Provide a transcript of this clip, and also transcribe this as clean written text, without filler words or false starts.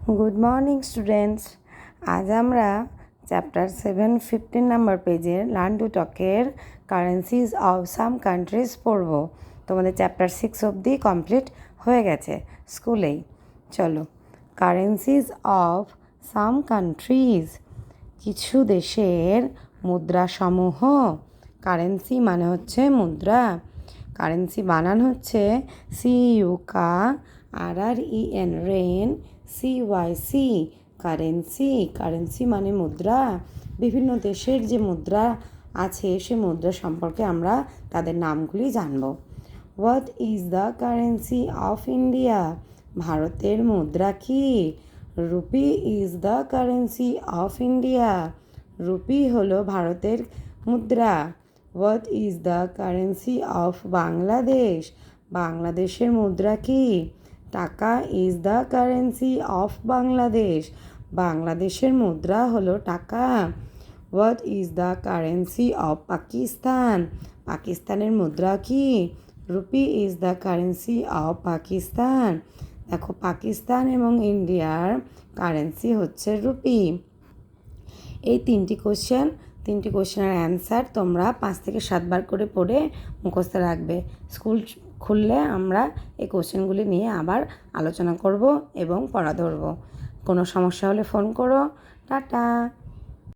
Good morning students. আজ আমরা chapter 7 15 number পেজের লার্ন টু টকের কারেন্সিজ অফ সাম কান্ট্রিজ পড়ব। তোমাদের চ্যাপ্টার 6 অবধি কমপ্লিট হয়ে গেছে স্কুলেই। চলো, কারেন্সিজ অফ সাম কান্ট্রিজ, কিছু দেশের মুদ্রাসমূহ। কারেন্সি মানে হচ্ছে মুদ্রা। কারেন্সি বানান হচ্ছে CURREN, রেন, CYC, কারেন্সি। কারেন্সি মানে মুদ্রা। বিভিন্ন দেশের যে মুদ্রা আছে সে মুদ্রা সম্পর্কে আমরা তাদের নামগুলি জানব। What is the currency of India? ভারতের মুদ্রা কি? Rupee is the currency of India. Rupee হলো ভারতের মুদ্রা। What is the currency of Bangladesh? বাংলাদেশের মুদ্রা কি? টাকা is the currency of Bangladesh. বাংলাদেশের মুদ্রা হলো টাকা। What is the currency of Pakistan? পাকিস্তানের মুদ্রা কি? Rupee is the currency of Pakistan. দেখো, পাকিস্তান এবং ইন্ডিয়ার কারেন্সি হচ্ছে রুপি। এই তিনটি কোশ্চেনের অ্যান্সার তোমরা 5 থেকে 7 বার করে পড়ে মুখস্থ রাখবে। স্কুল খুললে আমরা এই কোশ্চেনগুলি নিয়ে আবার আলোচনা করব এবং পড়া ধরব। কোনো সমস্যা হলে ফোন করো। টাটা।